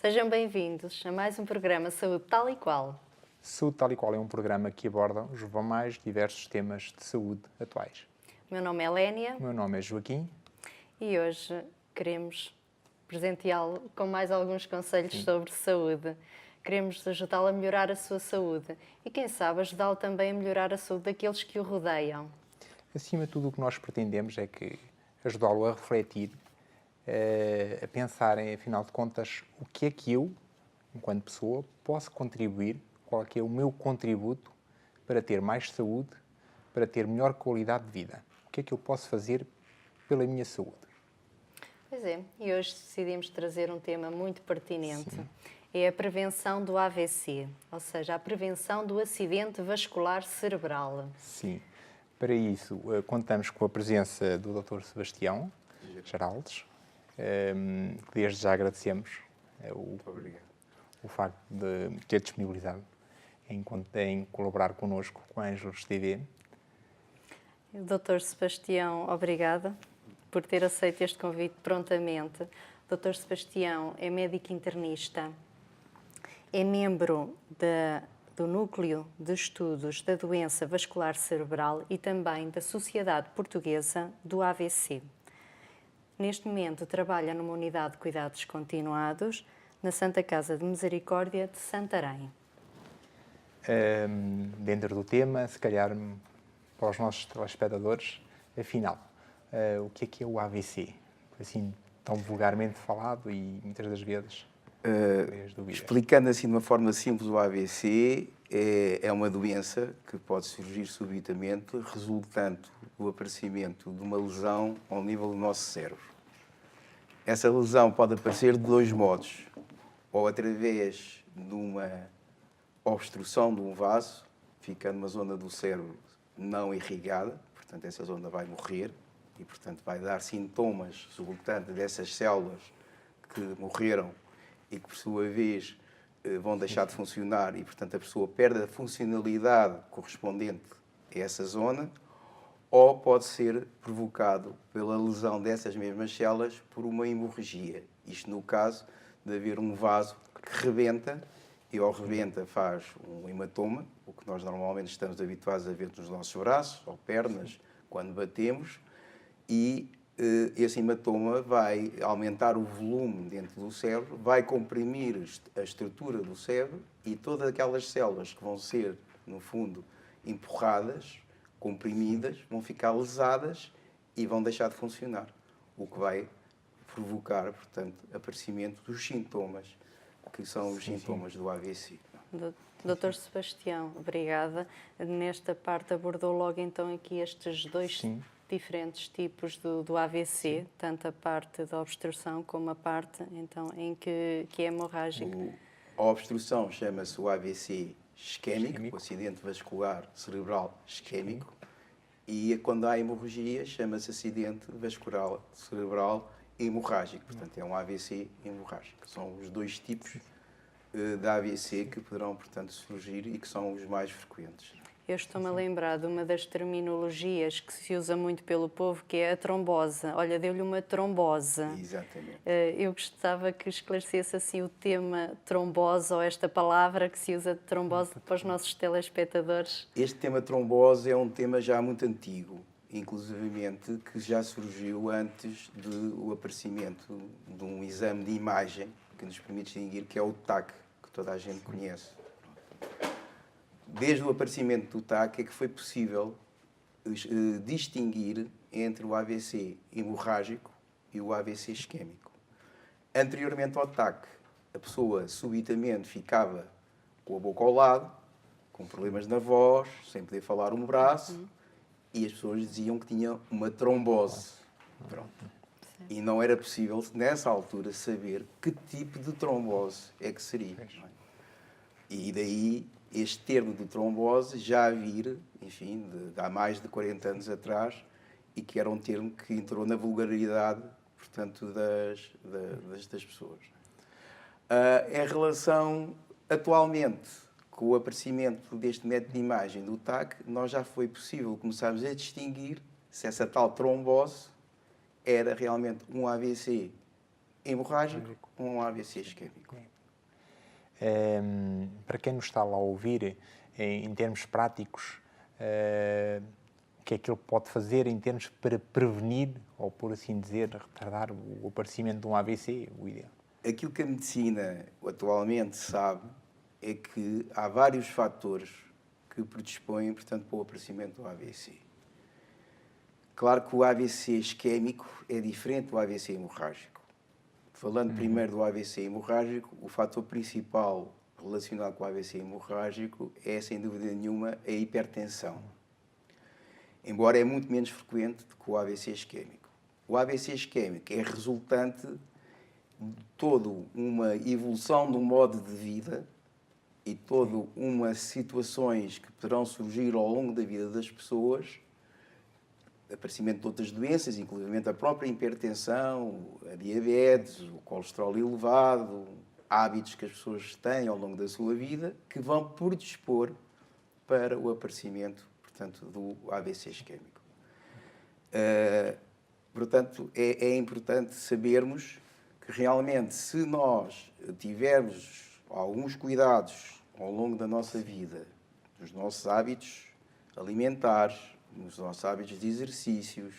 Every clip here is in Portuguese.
Sejam bem-vindos a mais um programa Saúde Tal e Qual. Saúde Tal e Qual é um programa que aborda os mais diversos temas de saúde atuais. O meu nome é Lénia O meu nome é Joaquim. e hoje queremos presenteá-lo com mais alguns conselhos sobre saúde. Queremos ajudá-lo a melhorar a sua saúde e, quem sabe, ajudá-lo também a melhorar a saúde daqueles que o rodeiam. Acima de tudo, o que nós pretendemos é que ajudá-lo a refletir, a pensar, afinal de contas, o que é que eu, enquanto pessoa, posso contribuir, qual é que é o meu contributo para ter mais saúde, para ter melhor qualidade de vida. O que é que eu posso fazer pela minha saúde? Pois é, e hoje decidimos trazer um tema muito pertinente. É a prevenção do AVC, ou seja, a prevenção do acidente vascular cerebral. Sim. Para isso, contamos com a presença do Dr. Sebastião Geraldes, que desde já agradecemos o facto de ter disponibilizado em colaborar connosco com a Ângelos TV. Dr. Sebastião, obrigada por ter aceito este convite prontamente. Dr. Sebastião é médico internista, é membro do Núcleo de Estudos da Doença Vascular Cerebral e também da Sociedade Portuguesa do AVC. Neste momento trabalha numa unidade de cuidados continuados na Santa Casa de Misericórdia de Santarém. Dentro do tema, se calhar para os nossos telespectadores, afinal, o que é o AVC? Assim, tão vulgarmente falado e muitas das vezes as dúvidas. Explicando assim de uma forma simples, o AVC é uma doença que pode surgir subitamente, resultante do aparecimento de uma lesão ao nível do nosso cérebro. Essa lesão pode aparecer de dois modos, ou através de uma obstrução de um vaso, ficando uma zona do cérebro não irrigada, portanto essa zona vai morrer e portanto vai dar sintomas resultantes dessas células que morreram e que por sua vez vão deixar de funcionar e portanto a pessoa perde a funcionalidade correspondente a essa zona, ou pode ser provocado pela lesão dessas mesmas células por uma hemorragia. Isto no caso de haver um vaso que rebenta e ao rebenta faz um hematoma, o que nós normalmente estamos habituados a ver nos nossos braços ou pernas quando batemos, e esse hematoma vai aumentar o volume dentro do cérebro, vai comprimir a estrutura do cérebro e todas aquelas células que vão ser, no fundo, empurradas, comprimidas, vão ficar lesadas e vão deixar de funcionar, o que vai provocar, portanto, aparecimento dos sintomas, que são os sintomas do AVC. Dr. Sebastião, obrigada. Nesta parte abordou logo então aqui estes dois diferentes tipos do AVC, tanto a parte da obstrução como a parte então, em que é hemorrágica. A obstrução chama-se o AVC isquémico, o acidente vascular cerebral isquémico, e quando há hemorragia chama-se acidente vascular cerebral hemorrágico. Portanto, é um AVC hemorrágico. São os dois tipos de AVC que poderão, portanto, surgir e que são os mais frequentes. Eu estou-me a lembrar de uma das terminologias que se usa muito pelo povo, que é a trombose. Olha, deu-lhe uma trombose. Exatamente. Eu gostava que esclarecesse assim o tema trombose, ou esta palavra que se usa de trombose para os nossos telespectadores. Este tema trombose é um tema já muito antigo, inclusivamente que já surgiu antes do aparecimento de um exame de imagem que nos permite distinguir, que é o TAC, que toda a gente conhece. Desde o aparecimento do TAC é que foi possível distinguir entre o AVC hemorrágico e o AVC isquémico. Anteriormente ao TAC, a pessoa subitamente ficava com a boca ao lado, com problemas na voz, sem poder falar um braço, e as pessoas diziam que tinha uma trombose. Pronto. E não era possível, nessa altura, saber que tipo de trombose é que seria. E daí este termo de trombose já vir, enfim, de há mais de 40 anos atrás, e que era um termo que entrou na vulgaridade, portanto, das pessoas. Em relação, atualmente, com o aparecimento deste método de imagem do TAC, nós já foi possível começarmos a distinguir se essa tal trombose era realmente um AVC hemorrágico ou um AVC isquémico. Para quem nos está lá a ouvir, em termos práticos, o que é que ele pode fazer em termos para prevenir, ou por assim dizer, retardar o aparecimento de um AVC, o ideal? Aquilo que a medicina atualmente sabe é que há vários fatores que predispõem, portanto, para o aparecimento do AVC. Claro que o AVC isquémico é diferente do AVC hemorrágico. Falando primeiro do AVC hemorrágico, o fator principal relacionado com o AVC hemorrágico é, sem dúvida nenhuma, a hipertensão. Embora é muito menos frequente do que o AVC isquémico. O AVC isquémico é resultante de toda uma evolução do modo de vida e toda uma situações que poderão surgir ao longo da vida das pessoas, aparecimento de outras doenças, inclusive a própria hipertensão, a diabetes, o colesterol elevado, hábitos que as pessoas têm ao longo da sua vida, que vão predispor para o aparecimento, portanto, do AVC isquémico. Portanto, é importante sabermos que realmente, se nós tivermos alguns cuidados ao longo da nossa vida, nos nossos hábitos alimentares, nos nossos hábitos de exercícios,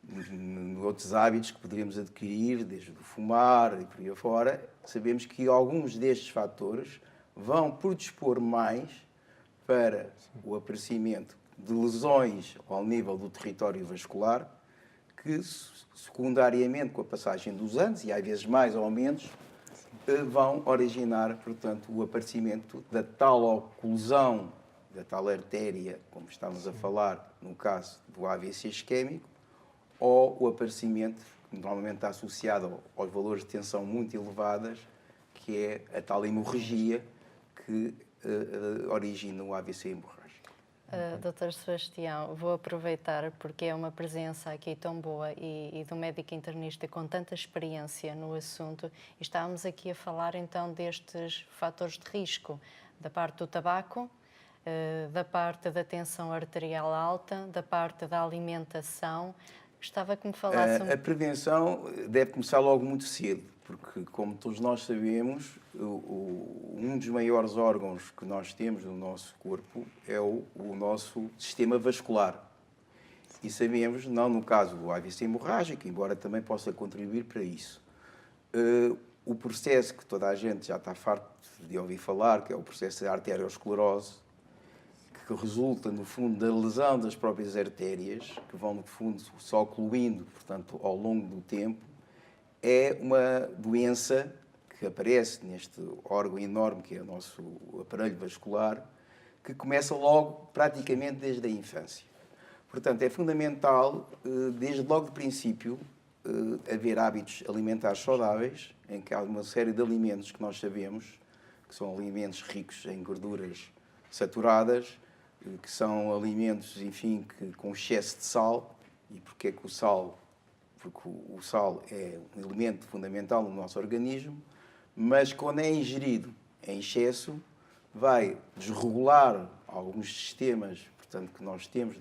nos outros hábitos que poderíamos adquirir, desde o fumar e por aí afora, sabemos que alguns destes fatores vão predispor mais para o aparecimento de lesões ao nível do território vascular, que secundariamente, com a passagem dos anos, e às vezes mais ou menos, vão originar, portanto, o aparecimento da tal oclusão, da tal artéria, como estamos a falar no caso do AVC isquémico, ou o aparecimento, que normalmente está associado aos valores de tensão muito elevadas, que é a tal hemorragia que origina o AVC hemorrágico. Dr. Sebastião, vou aproveitar porque é uma presença aqui tão boa e do médico internista com tanta experiência no assunto. E estávamos aqui a falar então destes fatores de risco, da parte do tabaco, da parte da tensão arterial alta, da parte da alimentação. Gostava que me falasse... A prevenção deve começar logo muito cedo, porque, como todos nós sabemos, um dos maiores órgãos que nós temos no nosso corpo é o nosso sistema vascular. E sabemos, não no caso do AVC hemorrágico, embora também possa contribuir para isso. O processo que toda a gente já está farto de ouvir falar, que é o processo da arteriosclerose, que resulta, no fundo, da lesão das próprias artérias, que vão, no fundo, só ocluindo, portanto, ao longo do tempo, é uma doença que aparece neste órgão enorme que é o nosso aparelho vascular, que começa logo, praticamente, desde a infância. Portanto, é fundamental, desde logo de princípio, haver hábitos alimentares saudáveis, em que há uma série de alimentos que nós sabemos, que são alimentos ricos em gorduras saturadas, que são alimentos, enfim, com excesso de sal. E porquê que o sal? Porque o sal é um elemento fundamental no nosso organismo, mas quando é ingerido em excesso, vai desregular alguns sistemas, portanto, que nós temos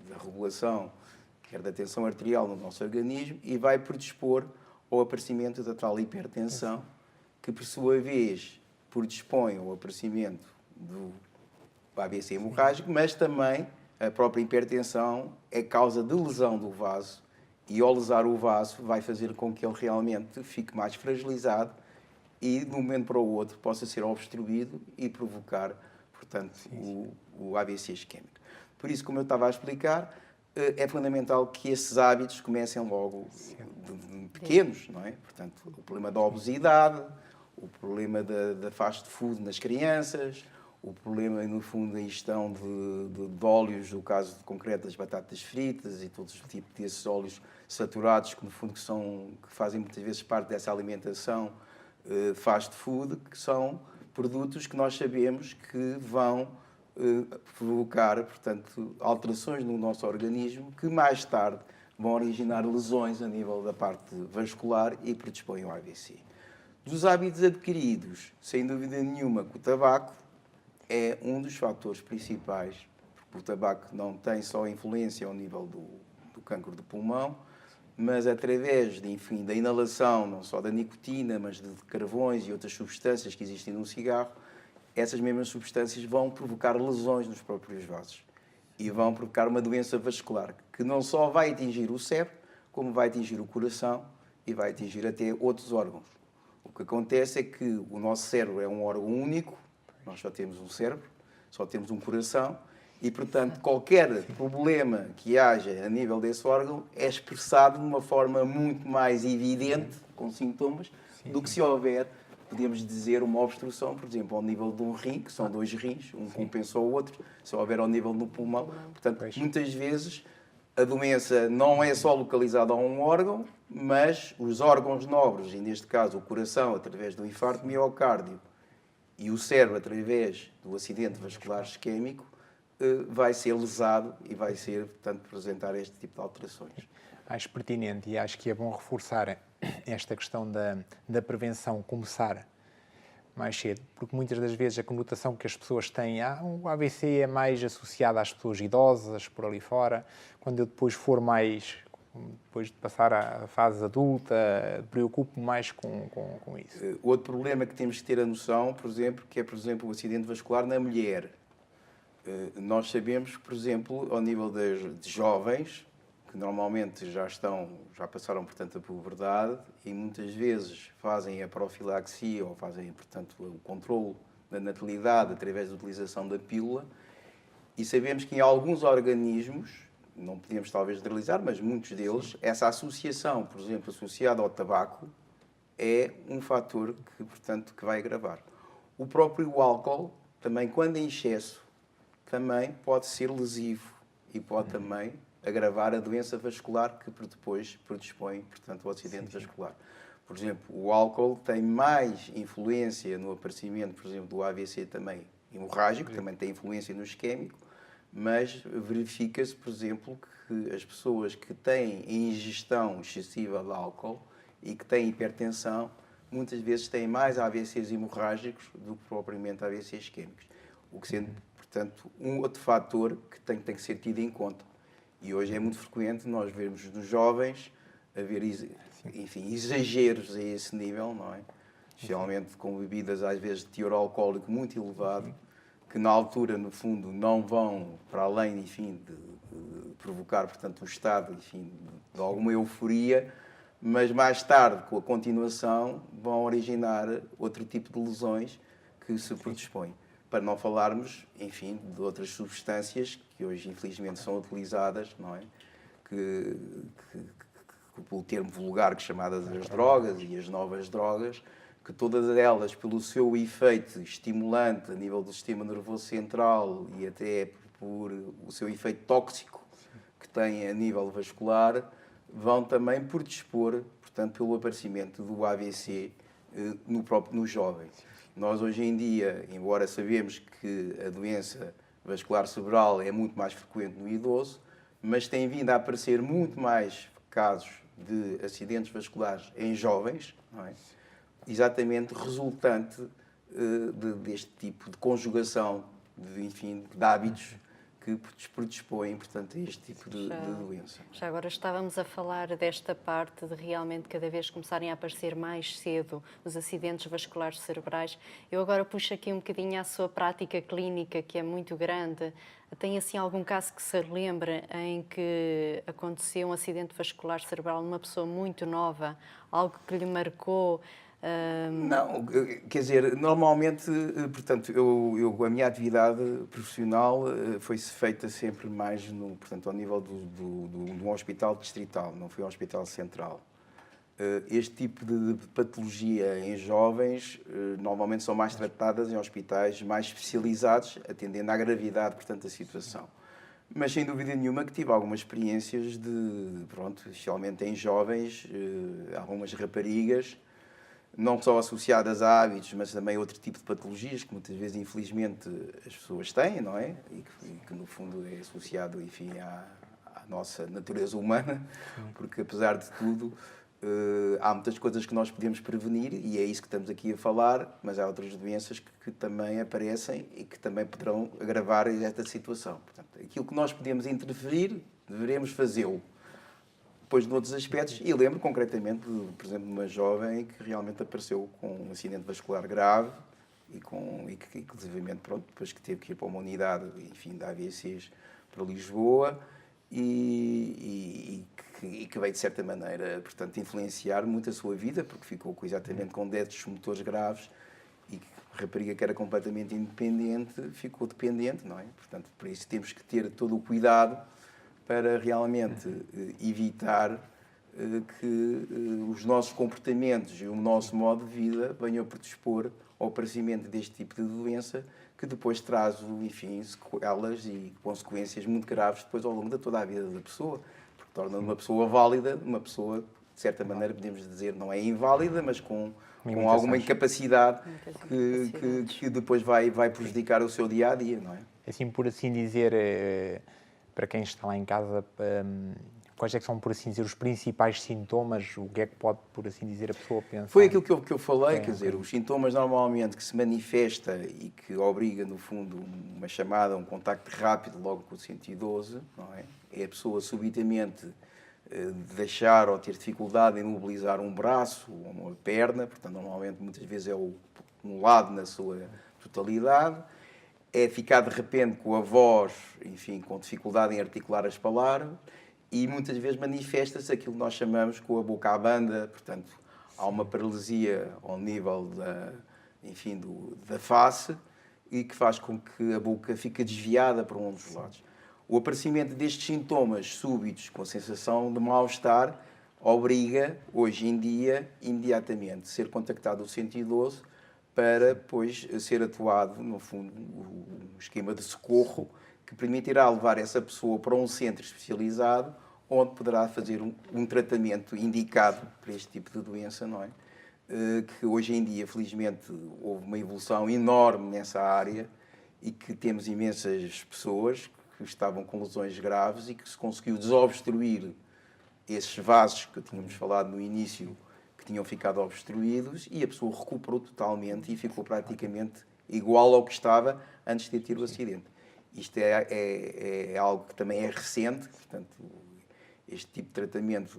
da regulação, quer da tensão arterial no nosso organismo, e vai predispor ao aparecimento da tal hipertensão, que, por sua vez, predispõe ao aparecimento do AVC hemorrágico, mas também a própria hipertensão é causa de lesão do vaso, e ao lesar o vaso vai fazer com que ele realmente fique mais fragilizado e, de um momento para o outro, possa ser obstruído e provocar, portanto, o AVC isquémico. Por isso, como eu estava a explicar, é fundamental que esses hábitos comecem logo de pequenos, não é? Portanto, o problema da obesidade, o problema da fast food nas crianças, o problema, no fundo, da ingestão de óleos, no caso concreto das batatas fritas e todos os tipos desses óleos saturados, que, no fundo, que fazem muitas vezes parte dessa alimentação fast food, que são produtos que nós sabemos que vão provocar, portanto, alterações no nosso organismo que mais tarde vão originar lesões a nível da parte vascular e predispõem ao AVC. Dos hábitos adquiridos, sem dúvida nenhuma, que o tabaco é um dos fatores principais, porque o tabaco não tem só influência ao nível do cancro do pulmão, mas através de, enfim, da inalação, não só da nicotina, mas de carvões e outras substâncias que existem no cigarro, essas mesmas substâncias vão provocar lesões nos próprios vasos e vão provocar uma doença vascular que não só vai atingir o cérebro, como vai atingir o coração e vai atingir até outros órgãos. O que acontece é que o nosso cérebro é um órgão único, nós só temos um cérebro, só temos um coração, e, portanto, qualquer problema que haja a nível desse órgão é expressado de uma forma muito mais evidente, com sintomas, do que se houver, podemos dizer, uma obstrução, por exemplo, ao nível de um rim, que são 2 rins, um compensa o outro, se houver ao nível do pulmão. Portanto, muitas vezes a doença não é só localizada a um órgão, mas os órgãos nobres, e neste caso o coração, através do infarto miocárdio, e o cérebro, através do acidente vascular isquémico, vai ser lesado e vai ser, portanto, apresentar este tipo de alterações. Acho pertinente e acho que é bom reforçar esta questão da prevenção começar mais cedo, porque muitas das vezes a conotação que as pessoas têm, o AVC é mais associado às pessoas idosas, por ali fora, quando eu depois for mais, depois de passar à fase adulta, preocupo-me mais com isso. Outro problema que temos que ter a noção, por exemplo, que é, por exemplo, o acidente vascular na mulher. Nós sabemos que, por exemplo, ao nível de jovens, que normalmente já passaram, portanto, a puberdade e muitas vezes fazem a profilaxia ou fazem, portanto, o controle da natalidade através da utilização da pílula, e sabemos que em alguns organismos, não podemos talvez generalizar, mas muitos deles, essa associação, por exemplo, associada ao tabaco, é um fator que, portanto, que vai agravar. O próprio álcool, também quando em excesso, também pode ser lesivo e pode também agravar a doença vascular que depois predispõe, portanto, ao acidente vascular. Por exemplo, o álcool tem mais influência no aparecimento, por exemplo, do AVC também hemorrágico, também tem influência no isquémico, mas verifica-se, por exemplo, que as pessoas que têm ingestão excessiva de álcool e que têm hipertensão, muitas vezes têm mais AVCs hemorrágicos do que propriamente AVCs isquémicos. O que sendo, portanto, um outro fator que tem que ser tido em conta. E hoje é muito frequente nós vermos nos jovens haver, enfim, exageros a esse nível, não é? Especialmente com bebidas, às vezes, de teor alcoólico muito elevado, que na altura, no fundo, não vão para além, enfim, de provocar, portanto, um estado, enfim, de alguma euforia, mas mais tarde, com a continuação, vão originar outro tipo de lesões que se predispõem. Para não falarmos, enfim, de outras substâncias que hoje, infelizmente, são utilizadas, não é? Que pelo termo vulgar, chamadas as drogas e as novas drogas, que todas elas, pelo seu efeito estimulante a nível do sistema nervoso central e até por o seu efeito tóxico que tem a nível vascular, vão também predispor, portanto, pelo aparecimento do AVC no jovem. Nós, hoje em dia, embora sabemos que a doença vascular cerebral é muito mais frequente no idoso, mas tem vindo a aparecer muito mais casos de acidentes vasculares em jovens, não é? Exatamente resultante deste tipo de conjugação de hábitos que predispõem, portanto, a este tipo de doença. Já agora estávamos a falar desta parte de realmente cada vez começarem a aparecer mais cedo os acidentes vasculares cerebrais. Eu agora puxo aqui um bocadinho a sua prática clínica, que é muito grande. Tem assim algum caso que se lembre em que aconteceu um acidente vascular cerebral numa pessoa muito nova, algo que lhe marcou? Não, quer dizer, normalmente, portanto, a minha atividade profissional foi-se feita sempre mais portanto, ao nível de um hospital distrital, não foi um hospital central. Este tipo de patologia em jovens normalmente são mais tratadas em hospitais mais especializados, atendendo à gravidade, portanto, da situação. Mas, sem dúvida nenhuma, que tive algumas experiências especialmente em jovens, algumas raparigas, não só associadas a hábitos, mas também a outro tipo de patologias que muitas vezes, infelizmente, as pessoas têm, não é? E que no fundo, é associado, enfim, à nossa natureza humana, porque, apesar de tudo, há muitas coisas que nós podemos prevenir e é isso que estamos aqui a falar, mas há outras doenças que também aparecem e que também poderão agravar esta situação. Portanto, aquilo que nós podemos interferir, devemos fazê-lo. depois noutros aspectos, e lembro concretamente, por exemplo, de uma jovem que realmente apareceu com um acidente vascular grave e que inclusivamente, pronto, depois que teve que ir para uma unidade, enfim, da AVCs para Lisboa e que veio, de certa maneira, portanto, influenciar muito a sua vida, porque ficou exatamente com déficits motores graves e que a rapariga, que era completamente independente, ficou dependente, não é? Portanto, por isso temos que ter todo o cuidado para realmente evitar que os nossos comportamentos e o nosso modo de vida venham a predispor ao aparecimento deste tipo de doença, que depois traz, enfim, sequelas e consequências muito graves depois ao longo de toda a vida da pessoa, porque torna uma pessoa válida, uma pessoa, de certa maneira, podemos dizer, não é inválida, mas com alguma incapacidade que depois vai prejudicar o seu dia-a-dia, não é? Assim, por assim dizer, para quem está lá em casa, quais é que são, por assim dizer, os principais sintomas? O que é que pode, por assim dizer, a pessoa pensar? Foi aquilo que eu falei, quer dizer, os sintomas normalmente que se manifesta e que obriga, no fundo, uma chamada, um contacto rápido logo com o 112, não é? É a pessoa subitamente deixar ou ter dificuldade em mobilizar um braço ou uma perna, portanto, normalmente, muitas vezes é um lado na sua totalidade, é ficar de repente com a voz, enfim, com dificuldade em articular as palavras, e muitas vezes manifesta-se aquilo que nós chamamos com a boca à banda, portanto, há uma paralisia ao nível enfim, da face e que faz com que a boca fique desviada para um dos lados. O aparecimento destes sintomas súbitos com a sensação de mal-estar obriga, hoje em dia, imediatamente, ser contactado o 112 para depois ser atuado, no fundo, um esquema de socorro que permitirá levar essa pessoa para um centro especializado onde poderá fazer um tratamento indicado para este tipo de doença, não é? Que hoje em dia, felizmente, houve uma evolução enorme nessa área e que temos imensas pessoas que estavam com lesões graves e que se conseguiu desobstruir esses vasos que tínhamos falado no início, que tinham ficado obstruídos, e a pessoa recuperou totalmente e ficou praticamente igual ao que estava antes de ter tido o acidente. Isto é algo que também é recente, portanto, este tipo de tratamento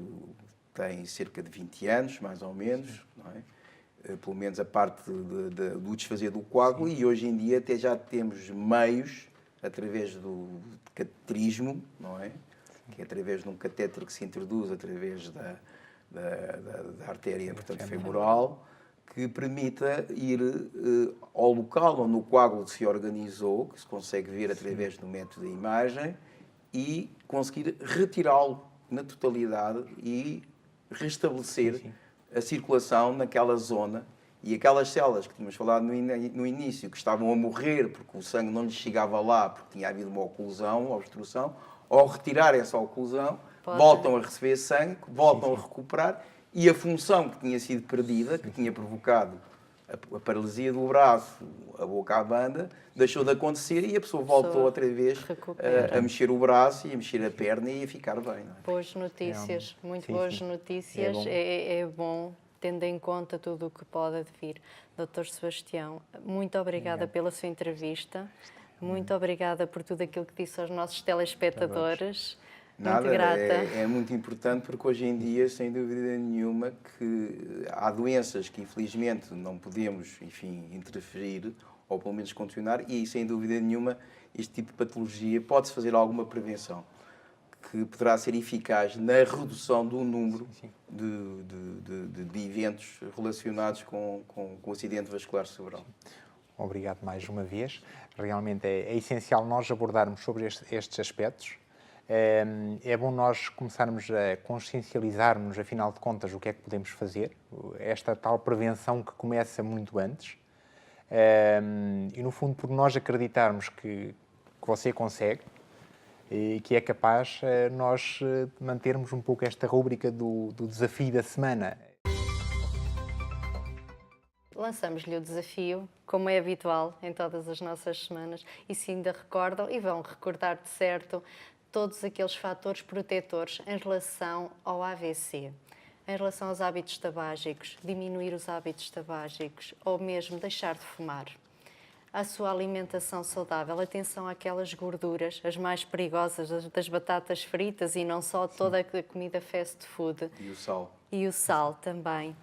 tem cerca de 20 anos, mais ou menos, não é? Pelo menos a parte do desfazer do coágulo, e hoje em dia até já temos meios, através do cateterismo, não é? Que é através de um catéter que se introduz através da artéria, portanto, femoral, que permita ir ao local onde o coágulo se organizou, que se consegue ver através do método da imagem, e conseguir retirá-lo na totalidade e restabelecer a circulação naquela zona. E aquelas células que tínhamos falado no início, que estavam a morrer porque o sangue não lhes chegava lá, porque tinha havido uma oclusão, uma obstrução, ao retirar essa oclusão, voltam a receber sangue, voltam a recuperar, e a função que tinha sido perdida, que tinha provocado a paralisia do braço, a boca à banda, deixou de acontecer e a pessoa voltou outra vez a mexer o braço e a mexer a perna e a ficar bem. Não é? Boas notícias, muito boas notícias. É bom, tendo em conta tudo o que pode vir. Dr. Sebastião, muito obrigada pela sua entrevista. Muito obrigada por tudo aquilo que disse aos nossos telespectadores. Nada, muito grata. É muito importante porque hoje em dia, sem dúvida nenhuma, que há doenças que infelizmente não podemos, enfim, interferir ou pelo menos condicionar, e sem dúvida nenhuma este tipo de patologia pode-se fazer alguma prevenção que poderá ser eficaz na redução do número de eventos relacionados com o acidente vascular cerebral. Obrigado mais uma vez. Realmente é essencial nós abordarmos sobre estes aspectos. É bom nós começarmos a consciencializar-nos, afinal de contas, o que é que podemos fazer. Esta tal prevenção que começa muito antes. E, no fundo, por nós acreditarmos que você consegue e que é capaz, nós mantermos um pouco esta rúbrica do desafio da semana. Lançamos-lhe o desafio, como é habitual em todas as nossas semanas, e se ainda recordam, e vão recordar de certo, todos aqueles fatores protetores em relação ao AVC. Em relação aos hábitos tabágicos, diminuir os hábitos tabágicos ou mesmo deixar de fumar. à sua alimentação saudável. Atenção àquelas gorduras, as mais perigosas, as das batatas fritas e não só, toda a comida fast food. E o sal. E o sal também.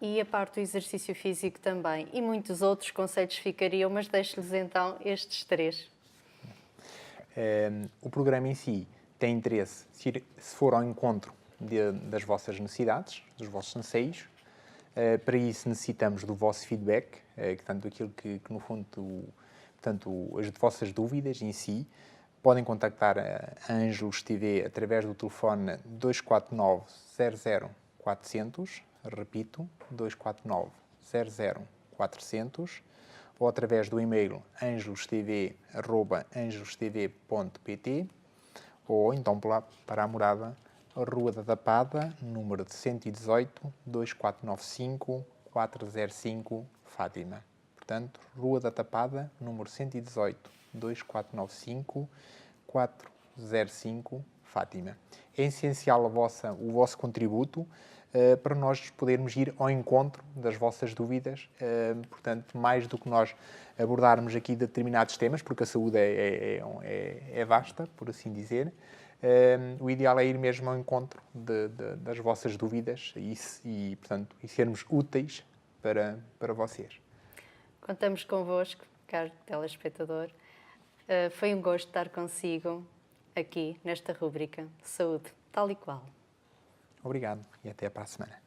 E a parte do exercício físico também. E muitos outros conselhos ficariam, mas deixo-lhes então estes 3. O programa em si tem interesse, se for ao encontro das vossas necessidades, dos vossos anseios. Para isso necessitamos do vosso feedback, tanto aquilo que no fundo, portanto, as vossas dúvidas em si. Podem contactar a Ângelos TV através do telefone 249 00 400, repito, 249 00 400, ou através do e-mail angelostv@angelostv.pt, ou então para a morada Rua da Tapada, número de 118, 2495 405, Fátima. Portanto, Rua da Tapada, número 118, 2495 405, Fátima. É essencial o vosso contributo para nós podermos ir ao encontro das vossas dúvidas. Portanto, mais do que nós abordarmos aqui determinados temas, porque a saúde é vasta, por assim dizer, o ideal é ir mesmo ao encontro das vossas dúvidas e, portanto, sermos úteis para vocês. Contamos convosco, caro telespectador. Foi um gosto estar consigo aqui nesta rúbrica Saúde, tal e qual. Obrigado e até para a semana.